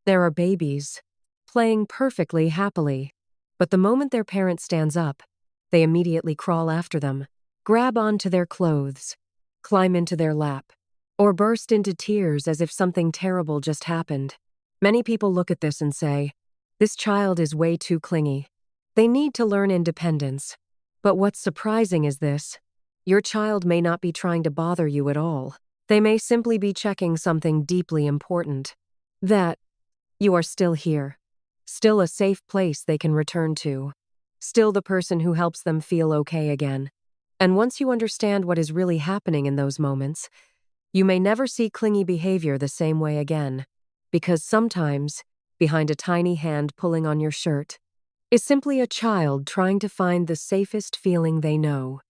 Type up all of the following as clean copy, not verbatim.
There are babies playing perfectly happily, but the moment their parent stands up, they immediately crawl after them, grab onto their clothes, climb into their lap, or burst into tears as if something terrible just happened. Many people look at this and say, "This child is way too clingy. They need to learn independence." But what's surprising is this: your child may not be trying to bother you at all. They may simply be checking something deeply important. That you are still here. Still a safe place they can return to. Still the person who helps them feel okay again. And once you understand what is really happening in those moments, you may never see clingy behavior the same way again. Because sometimes, behind a tiny hand pulling on your shirt, is simply a child trying to find the safest feeling they know.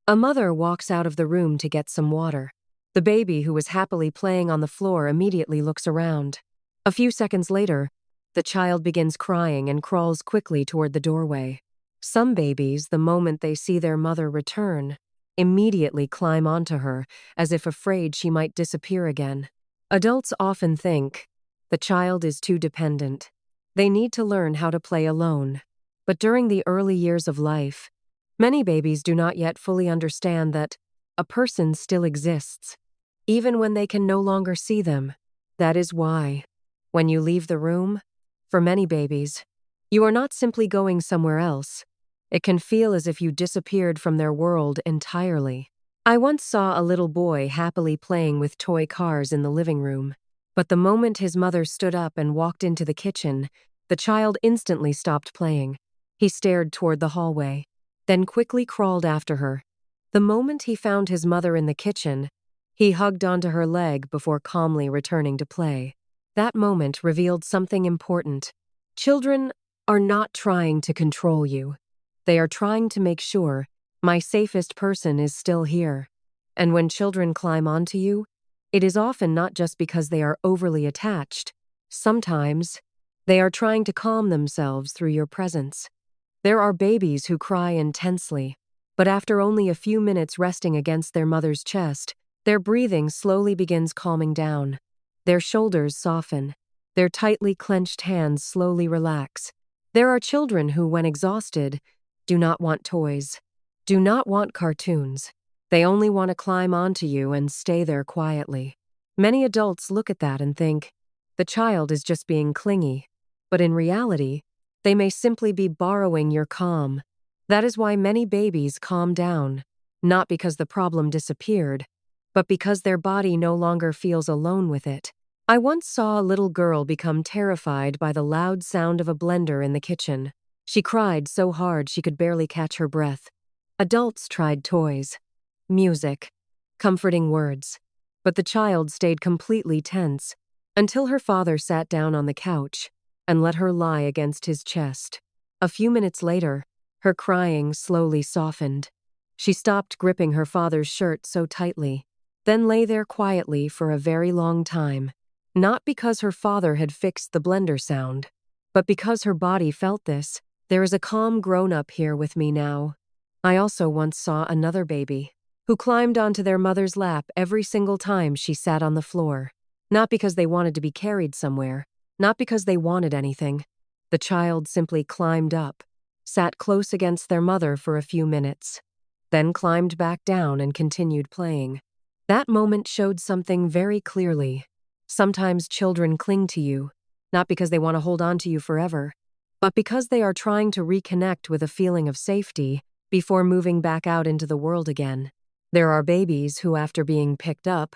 A mother walks out of the room to get some water. The baby who was happily playing on the floor immediately looks around. A few seconds later, the child begins crying and crawls quickly toward the doorway. Some babies, the moment they see their mother return, immediately climb onto her, as if afraid she might disappear again. Adults often think the child is too dependent. They need to learn how to play alone. But during the early years of life, many babies do not yet fully understand that a person still exists, even when they can no longer see them. That is why, when you leave the room, for many babies, you are not simply going somewhere else. It can feel as if you disappeared from their world entirely. I once saw a little boy happily playing with toy cars in the living room. But the moment his mother stood up and walked into the kitchen, the child instantly stopped playing. He stared toward the hallway, then quickly crawled after her. The moment he found his mother in the kitchen, he hugged onto her leg before calmly returning to play. That moment revealed something important. Children are not trying to control you. They are trying to make sure my safest person is still here. And when children climb onto you, it is often not just because they are overly attached. Sometimes, they are trying to calm themselves through your presence. There are babies who cry intensely, but after only a few minutes resting against their mother's chest, their breathing slowly begins calming down. Their shoulders soften. Their tightly clenched hands slowly relax. There are children who, when exhausted, do not want toys, do not want cartoons. They only want to climb onto you and stay there quietly. Many adults look at that and think, the child is just being clingy. But in reality, they may simply be borrowing your calm. That is why many babies calm down, not because the problem disappeared, but because their body no longer feels alone with it. I once saw a little girl become terrified by the loud sound of a blender in the kitchen. She cried so hard she could barely catch her breath. Adults tried toys, music, comforting words, but the child stayed completely tense until her father sat down on the couch and let her lie against his chest. A few minutes later, her crying slowly softened. She stopped gripping her father's shirt so tightly, then lay there quietly for a very long time, not because her father had fixed the blender sound, but because her body felt this. There is a calm grown-up here with me now. I also once saw another baby who climbed onto their mother's lap every single time she sat on the floor. Not because they wanted to be carried somewhere, not because they wanted anything. The child simply climbed up, sat close against their mother for a few minutes, then climbed back down and continued playing. That moment showed something very clearly. Sometimes children cling to you, not because they want to hold on to you forever, but because they are trying to reconnect with a feeling of safety before moving back out into the world again. There are babies who, after being picked up,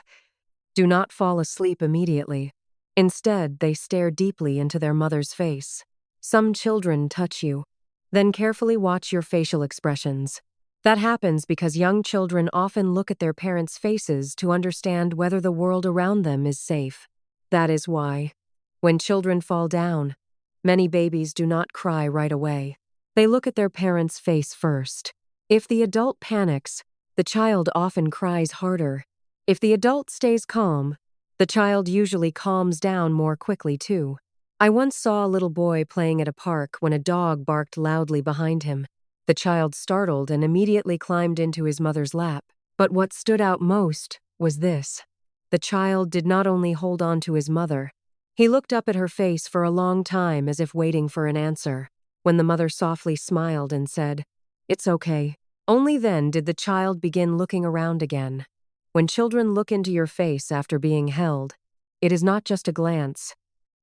do not fall asleep immediately. Instead, they stare deeply into their mother's face. Some children touch you, then carefully watch your facial expressions. That happens because young children often look at their parents' faces to understand whether the world around them is safe. That is why, when children fall down, many babies do not cry right away. They look at their parents' face first. If the adult panics, the child often cries harder. If the adult stays calm, the child usually calms down more quickly too. I once saw a little boy playing at a park when a dog barked loudly behind him. The child startled and immediately climbed into his mother's lap. But what stood out most was this. The child did not only hold on to his mother, He looked up at her face for a long time as if waiting for an answer. When the mother softly smiled and said, "It's okay." Only then did the child begin looking around again. When children look into your face after being held, it is not just a glance.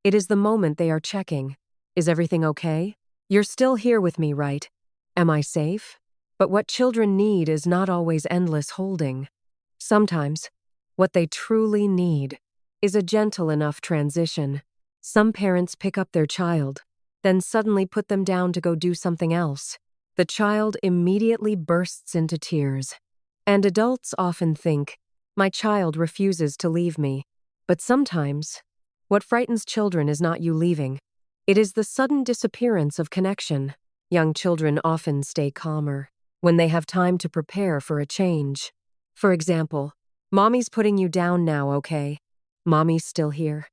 It is the moment they are checking. Is everything okay? You're still here with me, right? Am I safe? But what children need is not always endless holding. Sometimes, what they truly need is a gentle enough transition. Some parents pick up their child, then suddenly put them down to go do something else. The child immediately bursts into tears. And adults often think, my child refuses to leave me. But sometimes, what frightens children is not you leaving. It is the sudden disappearance of connection. Young children often stay calmer when they have time to prepare for a change. For example, "Mommy's putting you down now, okay? Mommy's still here.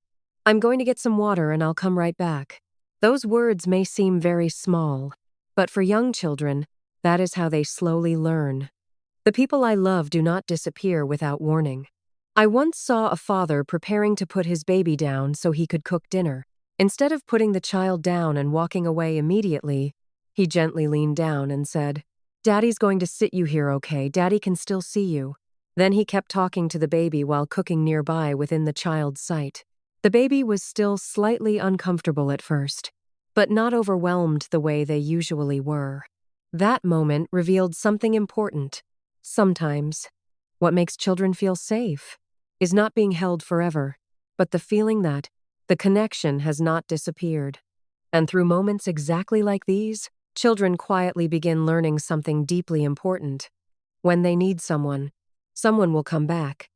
I'm going to get some water and I'll come right back." Those words may seem very small, but for young children, that is how they slowly learn. The people I love do not disappear without warning. I once saw a father preparing to put his baby down so he could cook dinner. Instead of putting the child down and walking away immediately, he gently leaned down and said, "Daddy's going to sit you here, okay? Daddy can still see you." Then he kept talking to the baby while cooking nearby within the child's sight. The baby was still slightly uncomfortable at first, but not overwhelmed the way they usually were. That moment revealed something important. Sometimes, what makes children feel safe is not being held forever, but the feeling that the connection has not disappeared. And through moments exactly like these, children quietly begin learning something deeply important. When they need someone, someone will come back.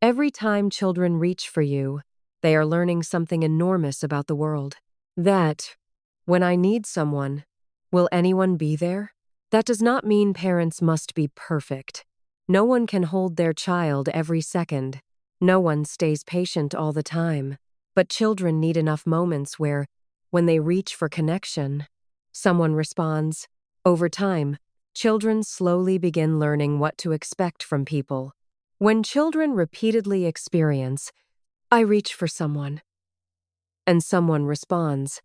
Every time children reach for you, they are learning something enormous about the world. That, when I need someone, will anyone be there? That does not mean parents must be perfect. No one can hold their child every second. No one stays patient all the time. But children need enough moments where, when they reach for connection, someone responds. Over time, children slowly begin learning what to expect from people. When children repeatedly experience, "I reach for someone," and someone responds,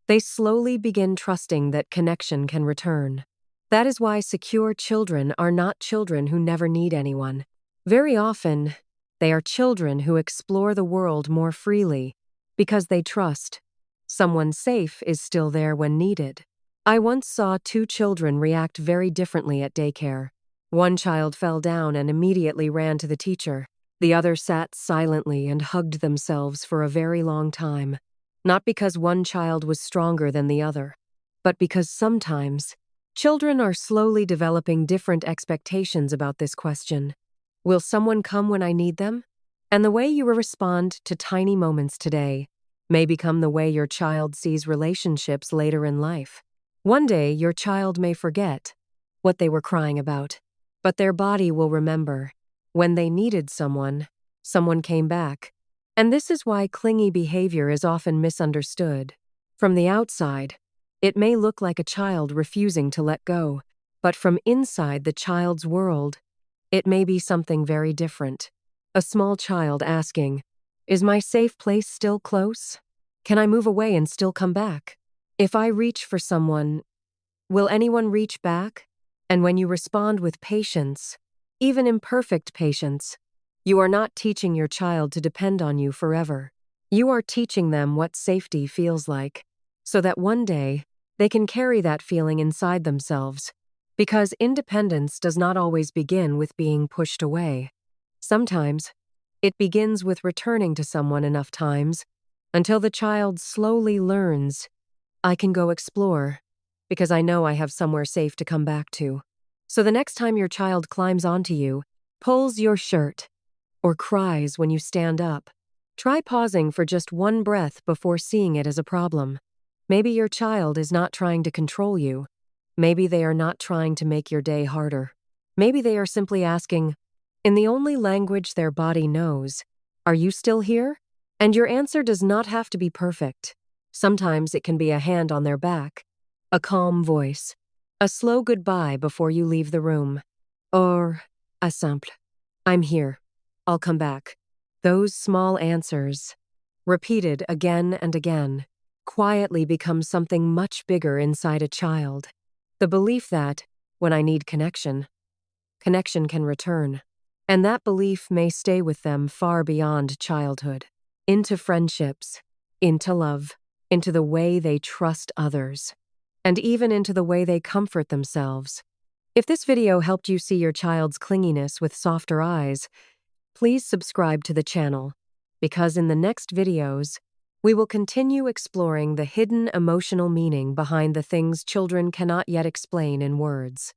they slowly begin trusting that connection can return. That is why secure children are not children who never need anyone. Very often, they are children who explore the world more freely because they trust someone safe is still there when needed. I once saw two children react very differently at daycare. One child fell down and immediately ran to the teacher. The other sat silently and hugged themselves for a very long time. Not because one child was stronger than the other, but because sometimes children are slowly developing different expectations about this question. Will someone come when I need them? And the way you respond to tiny moments today may become the way your child sees relationships later in life. One day, your child may forget what they were crying about, but their body will remember. When they needed someone, someone came back. And this is why clingy behavior is often misunderstood. From the outside, it may look like a child refusing to let go, but from inside the child's world, it may be something very different. A small child asking, "Is my safe place still close? Can I move away and still come back? If I reach for someone, will anyone reach back?" And when you respond with patience, even imperfect patience, you are not teaching your child to depend on you forever. You are teaching them what safety feels like, so that one day, they can carry that feeling inside themselves. Because independence does not always begin with being pushed away. Sometimes, it begins with returning to someone enough times until the child slowly learns, "I can go explore because I know I have somewhere safe to come back to." So the next time your child climbs onto you, pulls your shirt, or cries when you stand up, try pausing for just one breath before seeing it as a problem. Maybe your child is not trying to control you. Maybe they are not trying to make your day harder. Maybe they are simply asking, in the only language their body knows, "Are you still here?" And your answer does not have to be perfect. Sometimes it can be a hand on their back, a calm voice, a slow goodbye before you leave the room, or a simple, "I'm here, I'll come back." Those small answers repeated again and again, quietly becomes something much bigger inside a child. The belief that, when I need connection, connection can return. And that belief may stay with them far beyond childhood, into friendships, into love, into the way they trust others, and even into the way they comfort themselves. If this video helped you see your child's clinginess with softer eyes, please subscribe to the channel, because in the next videos, we will continue exploring the hidden emotional meaning behind the things children cannot yet explain in words.